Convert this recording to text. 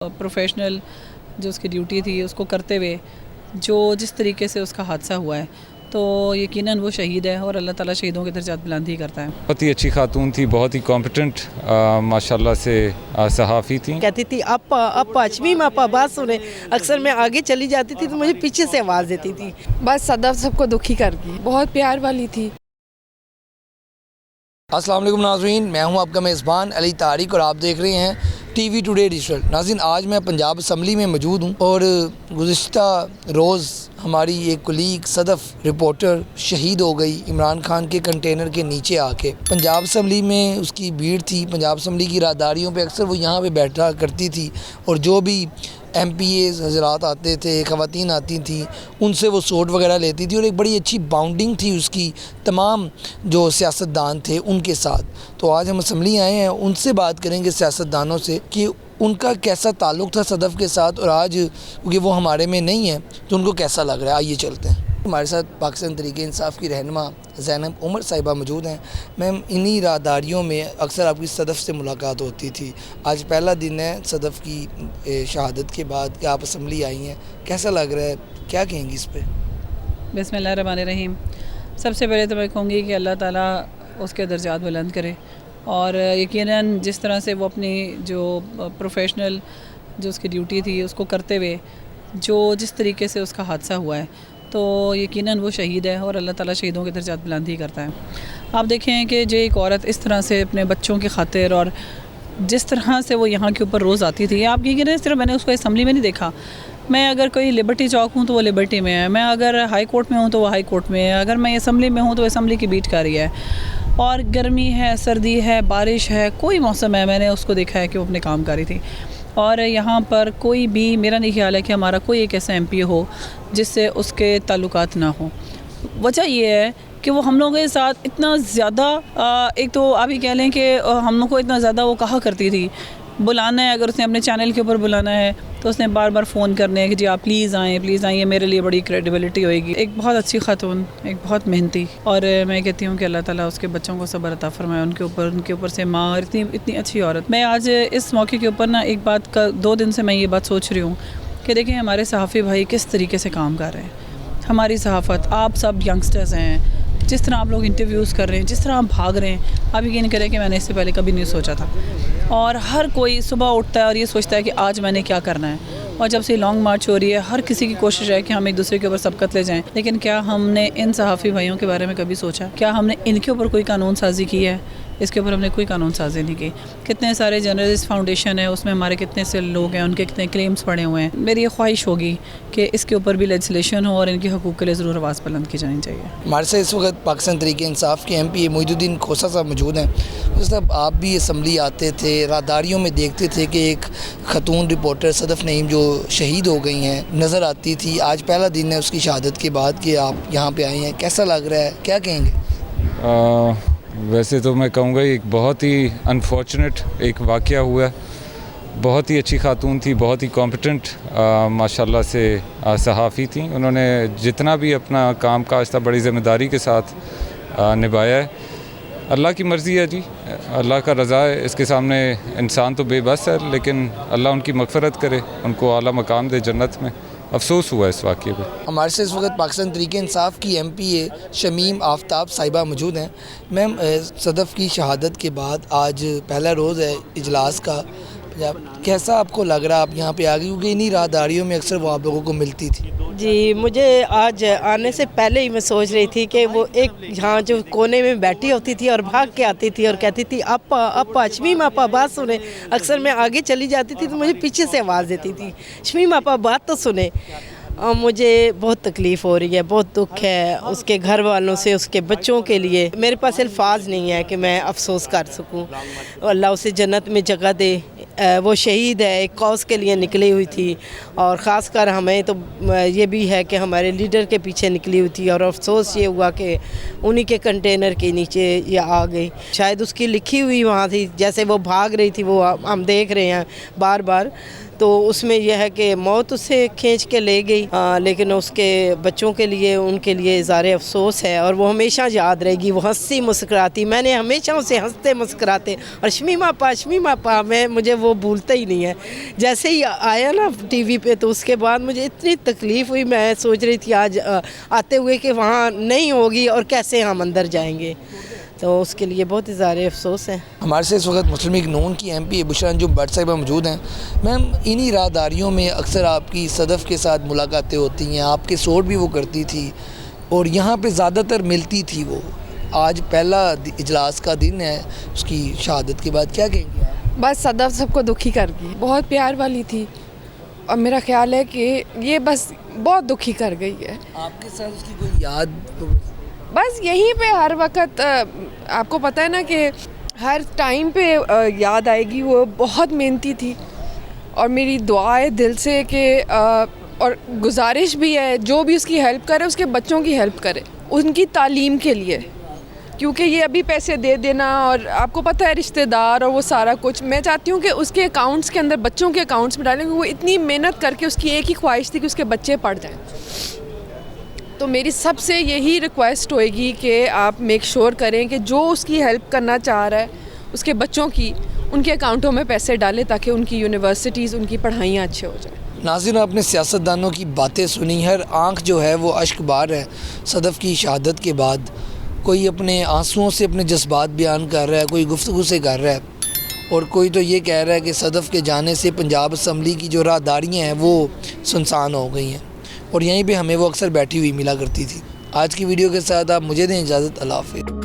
Professional जो उसकी duty थी उसको करते हुए जो जिस तरीके से उसका हादसा हुआ है तो यकीनन वो शहीद है और अल्लाह ताला शहीदों के दर्जात बुलंद ही करता है। बहुत ही अच्छी खातून थी, बहुत ही कॉम्पिटेंट माशाल्लाह से सहाफ़ी थी। कहती थी अपा शमीम अपा बात सुने, अक्सर मैं आगे चली जाती थी तो मुझे पीछे से आवाज़ देती थी। बस सदफ सबको दुखी कर गई, बहुत प्यार वाली थी। अस्सलाम वालेकुम नाज़रीन, मैं हूं आपका मेज़बान अली तारिक और आप देख रहे हैं टीवी टुडे डिजिटल। नाज़रीन, आज मैं पंजाब असम्बली में मौजूद हूं और गुज़िश्ता रोज़ हमारी एक कुलीग सदफ़ रिपोर्टर शहीद हो गई इमरान खान के कंटेनर के नीचे आके। पंजाब असम्बली में उसकी भीड़ थी, पंजाब असम्बली की राहदारियों पे अक्सर वो यहाँ पे बैठा करती थी और जो भी MPAs हजरात आते थे, ख़वातीन आती थी, उनसे वो सोट वगैरह लेती थी और एक बड़ी अच्छी बाउंडिंग थी उसकी तमाम जो सियासतदान थे उनके साथ। तो आज हम असम्बली आए हैं, उनसे बात करेंगे सियासतदानों से कि उनका कैसा ताल्लुक़ था सदफ़ के साथ और आज क्योंकि वो हमारे में नहीं है तो उनको कैसा लग रहा है। आइए चलते हैं। हमारे साथ पाकिस्तान तहरीक इंसाफ की रहनुमा ज़ैनब उमर साहिबा मौजूद हैं। मैम, इन्हीं राहदारियों में अक्सर आपकी सदफ़ से मुलाकात होती थी। आज पहला दिन है सदफ़ की शहादत के बाद कि आप असम्बली आई हैं, कैसा लग रहा है, क्या कहेंगी इस पर? बिस्मिल्लाहिर्रहमानिर्रहीम। सबसे पहले तो मैं कहूँगी कि अल्लाह ताला उसके दर्जात बुलंद करे और यकीनन जिस तरह से वो अपनी जो प्रोफेशनल जो उसकी ड्यूटी थी उसको करते हुए जो जिस तरीके से उसका हादसा हुआ है तो यकीनन वो शहीद है और अल्लाह ताला शहीदों के दर्जात बुलंद ही करता है। आप देखें कि जो एक औरत इस तरह से अपने बच्चों की खातिर और जिस तरह से वो यहाँ के ऊपर रोज़ आती थी, आप यकीनन सिर्फ मैंने उसको असम्बली में नहीं देखा, मैं अगर कोई लिबर्टी चौक हूँ तो वो लिबर्टी में है, मैं अगर हाई कोर्ट में हूँ तो वो हाई कोर्ट में है, अगर मैं असम्बली में हूँ तो असम्बली की बीट कर रही है। और गर्मी है, सर्दी है, बारिश है, कोई मौसम है, मैंने उसको देखा है कि वो अपने काम कर रही थी। और यहाँ पर कोई भी, मेरा नहीं ख्याल है कि हमारा कोई एक ऐसा MP हो जिससे उसके ताल्लुकात ना हो। वजह ये है कि वो हम लोगों के साथ इतना ज़्यादा एक तो आप ही कह लें कि हम लोग को इतना ज़्यादा वो कहा करती थी, बुलाना है अगर उसने अपने चैनल के ऊपर बुलाना है तो उसने बार बार फ़ोन करने हैं कि जी आप प्लीज़ आएँ, मेरे लिए बड़ी क्रेडिबिलिटी होएगी। एक बहुत अच्छी खातून, एक बहुत मेहनती, और मैं कहती हूँ कि अल्लाह ताला उसके बच्चों को सब्र अता फरमाए, उनके ऊपर से माँ इतनी अच्छी औरत। मैं आज इस मौके के ऊपर ना एक बात का 2 दिन से मैं ये बात सोच रही हूँ कि देखें हमारे सहाफ़ी भाई किस तरीके से काम कर रहे हैं। हमारी सहाफ़त, आप सब यंगस्टर्स हैं, जिस तरह आप लोग इंटरव्यूज़ कर रहे हैं, जिस तरह आप भाग रहे हैं, आप यकीन करें कि मैंने इससे पहले कभी नहीं सोचा था। और हर कोई सुबह उठता है और ये सोचता है कि आज मैंने क्या करना है। और जब से लॉन्ग मार्च हो रही है, हर किसी की कोशिश है कि हम एक दूसरे के ऊपर सबकत ले जाएं। लेकिन क्या हमने इन सहाफ़ी भाइयों के बारे में कभी सोचा? क्या हमने इनके ऊपर कोई कानून साजी की है? इसके ऊपर हमने कोई कानून साजी नहीं की। कितने सारे जर्नलिस्ट फाउंडेशन है, उसमें हमारे कितने से लोग हैं, उनके कितने क्लेम्स पड़े हुए हैं। मेरी ये ख्वाहिश होगी कि इसके ऊपर भी लेजिस्लेशन हो और इनके हकूक़ के लिए ज़रूर आवाज़ बुलंद की जानी चाहिए। हमारे साथ इस वक्त पाकिस्तान तहरीक इंसाफ के MPA मोइनुद्दीन खोसा साहब मौजूद हैं। साहब, आप भी असम्बली आते थे, राहदारियों में देखते थे कि एक खतून रिपोर्टर सदफ़ नईम जो शहीद हो गई हैं नज़र आती थी। आज पहला दिन है उसकी शहादत के बाद कि आप यहाँ पे आए हैं, कैसा लग रहा है, क्या कहेंगे? वैसे तो मैं कहूँगा एक बहुत ही अनफॉर्चुनेट एक वाक़या हुआ है। बहुत ही अच्छी खातून थी, बहुत ही कॉम्पिटेंट माशाल्लाह से सहाफ़ी थी। उन्होंने जितना भी अपना काम काज था बड़ी ज़िम्मेदारी के साथ निभाया है। अल्लाह की मर्ज़ी है जी, अल्लाह का रज़ा है, इसके सामने इंसान तो बेबस है, लेकिन अल्लाह उनकी मग़फ़िरत करे, उनको आला मकाम दे जन्नत में। अफसोस हुआ इस वाक़ये पे। हमारे से इस वक्त पाकिस्तान तहरीक इंसाफ की MPA शमीम आफ्ताब साहिबा मौजूद हैं। मैम, सदफ़ की शहादत के बाद आज पहला रोज़ है इजलास का, कैसा आपको लग रहा है आप यहाँ पे आ गई? क्योंकि इन्हीं राहदारियों में अक्सर वो आप लोगों को मिलती थी। जी, मुझे आज आने से पहले ही मैं सोच रही थी कि वो एक यहाँ जो कोने में बैठी होती थी और भाग के आती थी और कहती थी अपा शमीम अपा बात सुने, अक्सर मैं आगे चली जाती थी तो मुझे पीछे से आवाज़ देती थी, शमीम अपा बात तो सुने। मुझे बहुत तकलीफ़ हो रही है, बहुत दुख है उसके घर वालों से, उसके बच्चों के लिए। मेरे पास अल्फाज नहीं है कि मैं अफसोस कर सकूं। अल्लाह उसे जन्नत में जगह दे। वो शहीद है, एक कौस के लिए निकली हुई थी और ख़ास कर हमें तो ये भी है कि हमारे लीडर के पीछे निकली हुई थी और अफसोस ये हुआ कि उन्हीं के कंटेनर के नीचे ये आ गई। शायद उसकी लिखी हुई वहाँ थी, जैसे वो भाग रही थी, वो हम देख रहे हैं बार बार। तो उसमें यह है कि मौत उसे खींच के ले गई, लेकिन उसके बच्चों के लिए, उनके लिए इज़हार अफसोस है और वो हमेशा याद रहेगी। वो हंसी मुस्कुराती, मैंने हमेशा उसे हंसते मुस्कुराते और शमीमा पा मुझे वो भूलता ही नहीं है। जैसे ही आया ना टीवी पे तो उसके बाद मुझे इतनी तकलीफ़ हुई, मैं सोच रही थी आज आते हुए कि वहाँ नहीं होगी और कैसे हम अंदर जाएंगे, तो उसके लिए बहुत इज़हार अफसोस है। हमारे से इस वक्त मुस्लिम लीग नून की MP बुशरा अंजुम भट्ट साहिबा मौजूद हैं। मैम, इन्हीं राहदारियों में अक्सर आपकी सदफ़ के साथ मुलाकातें होती हैं, आपके सपोर्ट भी वो करती थी और यहाँ पे ज़्यादातर मिलती थी वो। आज पहला इजलास का दिन है उसकी शहादत के बाद, क्या कहेंगे आप? बस सदफ सबको दुखी कर गई, बहुत प्यार वाली थी और मेरा ख्याल है कि ये बस बहुत दुखी कर गई है। आपके साथ उसकी कोई याद? बस यहीं पे हर वक्त आपको पता है ना कि हर टाइम पे याद आएगी। वो बहुत मेहनती थी और मेरी दुआ है दिल से कि और गुजारिश भी है जो भी उसकी हेल्प करे उसके बच्चों की हेल्प करे उनकी तालीम के लिए, क्योंकि ये अभी पैसे दे देना और आपको पता है रिश्तेदार और वो सारा कुछ, मैं चाहती हूँ कि उसके अकाउंट्स के अंदर बच्चों के अकाउंट्स में डालें। वो इतनी मेहनत करके उसकी एक ही ख्वाहिश थी कि उसके बच्चे पढ़ जाएं। तो मेरी सबसे यही रिक्वेस्ट होएगी कि आप मेक श्योर करें कि जो उसकी हेल्प करना चाह रहा है उसके बच्चों की, उनके अकाउंटों में पैसे डालें ताकि उनकी यूनिवर्सिटीज़, उनकी पढ़ाइयाँ अच्छे हो जाएं। नाज़रीन, आपने सियासतदानों की बातें सुनी, हर आँख जो है वो अश्क बार है सदफ़ की शहादत के बाद। कोई अपने आंसुओं से अपने जज्बात बयान कर रहा है, कोई गुफ्तगू से कर रहा है और कोई तो ये कह रहा है कि सदफ़ के जाने से पंजाब असम्बली की जो राहदारियाँ हैं वो सुनसान हो गई हैं और यहीं पे हमें वो अक्सर बैठी हुई मिला करती थी। आज की वीडियो के साथ आप मुझे दें इजाज़त। अल्लाह हाफ़िज़।